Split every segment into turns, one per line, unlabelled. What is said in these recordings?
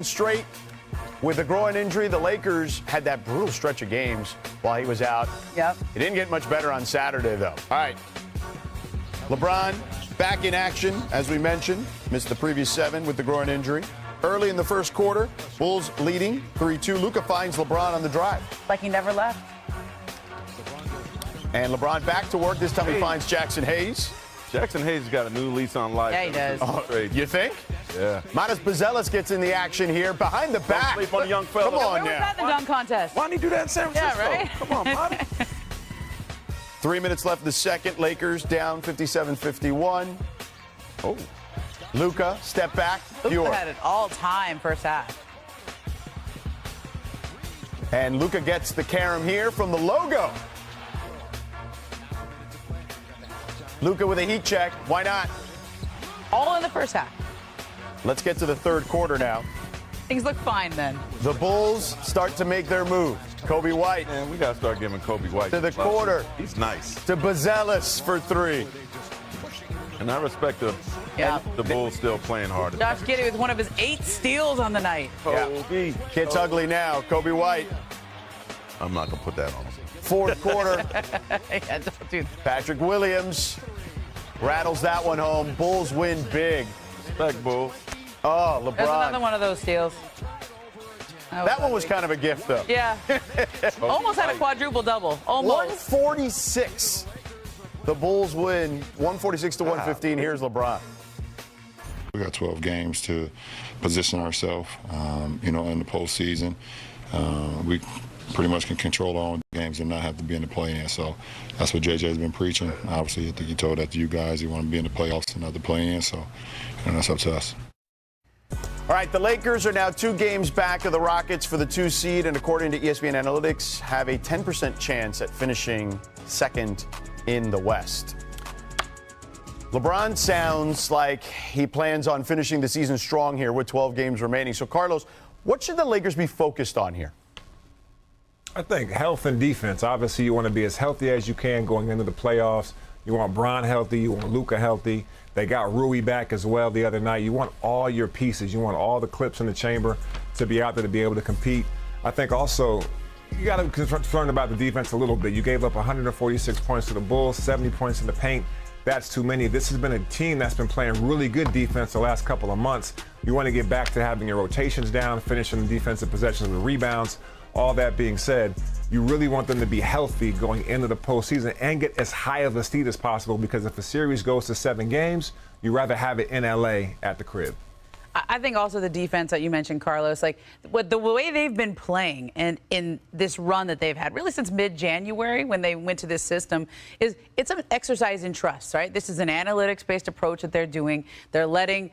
Straight with a groin injury. The Lakers had that brutal stretch of games while he was out.
Yep.
It didn't get much better on Saturday, though. All right. LeBron back in action, as we mentioned. Missed the previous 7 with the groin injury. Early in the first quarter, Bulls leading 3-2. Luka finds LeBron on the drive.
Like he never left.
And LeBron back to work. This time he finds Jackson Hayes.
Jackson Hayes has got a new lease on life.
Yeah, he does.
Oh, you think?
Yeah.
Midas Buzelis gets in the action here. Behind the back.
Sleep on a young fella.
Come on
Where was
now.
that in the dunk contest?
Why didn't he do that in San Francisco?
Yeah, right?
Come on, Midas.
3 minutes left in the second. Lakers down 57-51. Oh. Luka, step back.
Luka had it all time first half.
And Luka gets the carom here from the logo. Luka with a heat check. Why not?
All in the first half.
Let's get to the third quarter now.
Things look fine then.
The Bulls start to make their move. Kobe White
Man, we got to start giving Kobe White
to the
love.
quarter.
He's nice.
To Buzelis for 3.
And I respect the Bulls still playing hard.
Josh Giddey with one of his 8 steals on the night.
Kobe.
Gets ugly now. Kobe White.
I'm not going to put that on him.
Fourth quarter.
Yeah, don't do that.
Patrick Williams rattles that one home. Bulls win big.
Respect, Bulls.
Oh,
There's another
LeBron.
one of those steals.
That one was kind of a gift, though.
Yeah. Almost had a quadruple double. Almost.
146. The Bulls win 146 to 115. Here's LeBron.
We got 12 games to position ourselves, in the postseason. We pretty much can control our own games and not have to be in the play-in. So that's what JJ's been preaching. Obviously, I think he told that to you guys. You want to be in the playoffs and not the play-in. So that's up to us.
All right, the Lakers are now 2 games back of the Rockets for the 2 seed, and according to ESPN Analytics, have a 10% chance at finishing second in the West. LeBron sounds like he plans on finishing the season strong here with 12 games remaining. So, Carlos, what should the Lakers be focused on here?
I think health and defense. Obviously, you want to be as healthy as you can going into the playoffs. You want Bron healthy. You want Luka healthy. They got Rui back as well the other night. You want all your pieces. You want all the clips in the chamber to be out there to be able to compete. I think also you got to be concerned about the defense a little bit. You gave up 146 points to the Bulls, 70 points in the paint. That's too many. This has been a team that's been playing really good defense the last couple of months. You want to get back to having your rotations down, finishing the defensive possessions with rebounds. All that being said, you really want them to be healthy going into the postseason and get as high of a seed as possible, because if a series goes to 7 games, you'd rather have it in LA at the crib.
I think also the defense that you mentioned, Carlos, like the way they've been playing and in this run that they've had, really since mid-January when they went to this system, it's an exercise in trust, right? This is an analytics-based approach that they're doing. They're letting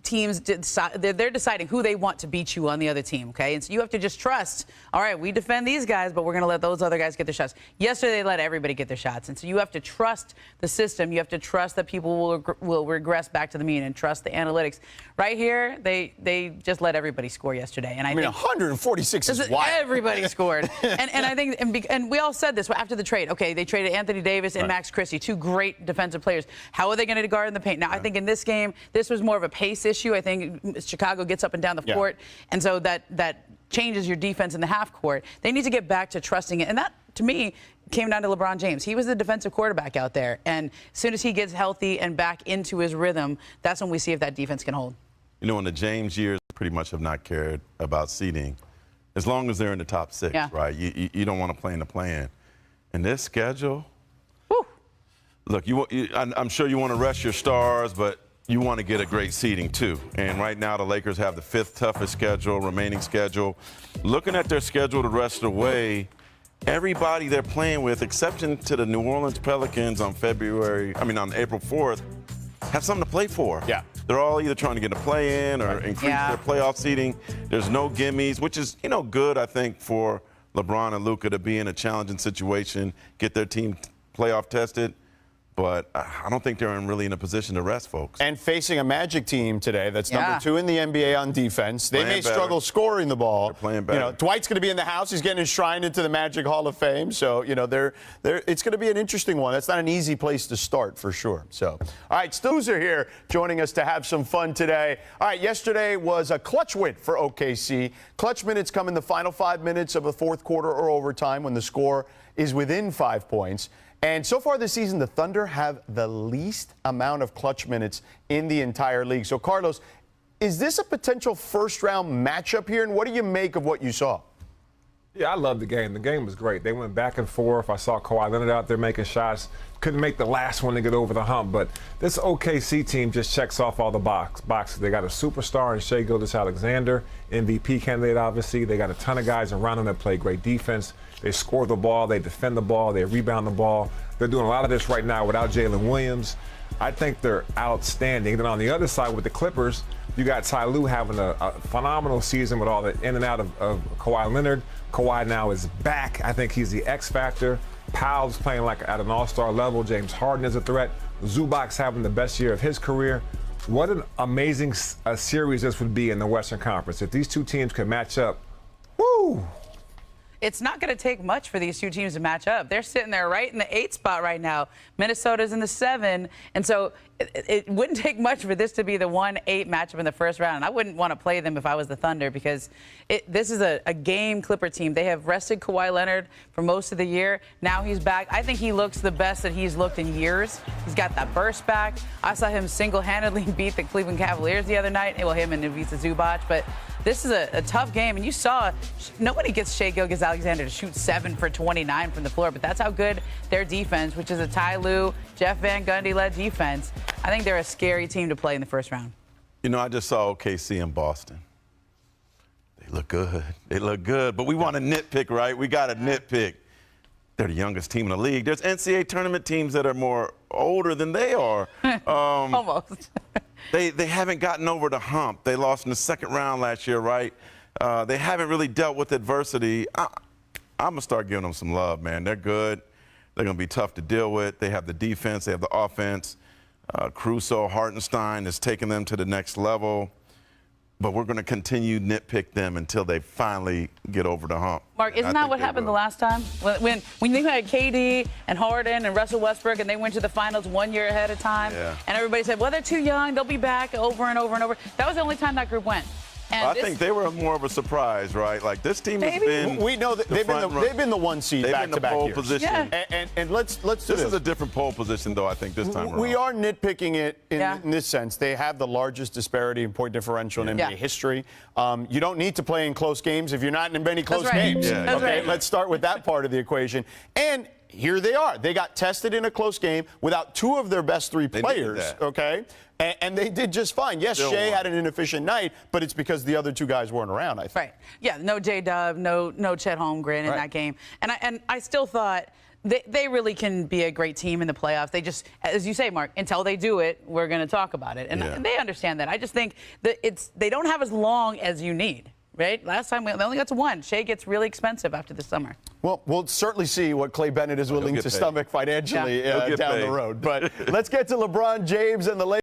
teams decide, they're deciding who they want to beat you on the other team, okay? And so you have to just trust, all right, we defend these guys, but we're going to let those other guys get their shots. Yesterday, they let everybody get their shots. And so you have to trust the system. You have to trust that people will regress back to the mean and trust the analytics. Right here, they just let everybody score yesterday. And I mean,
146 is wild.
Everybody scored. And I think, and we all said this after the trade. Okay, they traded Anthony Davis and Max Christie, 2 great defensive players. How are they going to guard in the paint? Now, I think in this game, this was more of a pace issue. I think Chicago gets up and down the court, and so that changes your defense in the half court. They need to get back to trusting it, and that, to me, came down to LeBron James. He was the defensive quarterback out there, and as soon as he gets healthy and back into his rhythm, that's when we see if that defense can hold.
You know, in the James years, pretty much have not cared about seeding as long as they're in the top 6, right? You don't want to play in the play-in. And this schedule, look, I'm sure you want to rest your stars, but you want to get a great seeding too. And right now the Lakers have the 5th toughest remaining schedule. Looking at their schedule the rest of the way, everybody they're playing with, exception to the New Orleans Pelicans on April 4th, have something to play for.
Yeah.
They're all either trying to get a play-in or increase their playoff seeding. There's no gimmies, which is, good, I think, for LeBron and Luka to be in a challenging situation, get their team playoff tested. but I don't think they're really in a position to rest folks.
And facing a Magic team today that's number 2 in the NBA on defense. They may struggle scoring the ball.
They're playing better.
You know, Dwight's going to be in the house. He's getting enshrined into the Magic Hall of Fame. So, you know, it's going to be an interesting one. That's not an easy place to start for sure. So, all right, Stu's are here joining us to have some fun today. All right, yesterday was a clutch win for OKC. Clutch minutes come in the final 5 minutes of a fourth quarter or overtime when the score is within 5 points. And so far this season, the Thunder have the least amount of clutch minutes in the entire league. So, Carlos, is this a potential first-round matchup here? And what do you make of what you saw?
Yeah, I love the game. The game was great. They went back and forth. I saw Kawhi Leonard out there making shots. Couldn't make the last one to get over the hump. But this OKC team just checks off all the boxes. They got a superstar in Shai Gilgeous-Alexander, MVP candidate, obviously. They got a ton of guys around them that play great defense. They score the ball. They defend the ball. They rebound the ball. They're doing a lot of this right now without Jalen Williams. I think they're outstanding. Then on the other side with the Clippers, you got Ty Lue having a phenomenal season with all the in and out of Kawhi Leonard. Kawhi now is back. I think he's the X factor. Powell's playing like at an all-star level. James Harden is a threat. Zubac's having the best year of his career. What an amazing series this would be in the Western Conference. If these two teams could match up, woo!
It's not going to take much for these two teams to match up. They're sitting there right in the 8 spot right now. Minnesota's in the 7. And so it wouldn't take much for this to be the 1-8 matchup in the first round. And I wouldn't want to play them if I was the Thunder because this is a game Clipper team. They have rested Kawhi Leonard for most of the year. Now he's back. I think he looks the best that he's looked in years. He's got that burst back. I saw him single-handedly beat the Cleveland Cavaliers the other night. Well, him and Ivica Zubac. But this is a tough game. And you saw nobody gets Shai Gilgeous-Alexander to shoot 7 for 29 from the floor. But that's how good their defense, which is a Ty Lue, Jeff Van Gundy-led defense. I think they're a scary team to play in the first round.
You know, I just saw OKC in Boston. They look good. They look good. But we want to nitpick, right? We got to nitpick. They're the youngest team in the league. There's NCAA tournament teams that are more older than they are.
Almost.
They haven't gotten over the hump. They lost in the second round last year, right? They haven't really dealt with adversity. I'm going to start giving them some love, man. They're good. They're going to be tough to deal with. They have the defense. They have the offense. Caruso, Hartenstein is taking them to the next level. But we're going to continue to nitpick them until they finally get over the hump.
Mark, isn't that what happened the last time? When you had KD and Harden and Russell Westbrook and they went to the finals 1 year ahead of time, and everybody said, well, they're too young. They'll be back over and over and over. That was the only time that group went. And
I think they were more of a surprise, right? Like this team has been.
We know that they've been the 1 seed back-to-back years.
Position.
Yeah.
And let's do this.
This is a different pole position, though. I think this time around.
We are nitpicking it in this sense. They have the largest disparity in point differential in NBA history. You don't need to play in close games if you're not in many close games.
Yeah,
okay, let's start with that part of the equation. And here they are. They got tested in a close game without 2 of their best 3 players, okay? And they did just fine. Yes, Shai had an inefficient night, but it's because the other 2 guys weren't around, I think.
Right. Yeah, no J-Dub, no Chet Holmgren in that game. And I still thought they really can be a great team in the playoffs. They just, as you say, Mark, until they do it, we're going to talk about it. And they understand that. I just think that they don't have as long as you need. Right? Last time they only got to 1. Shai gets really expensive after the summer.
Well, we'll certainly see what Clay Bennett is willing to stomach financially down the road. But let's get to LeBron James and the Lakers.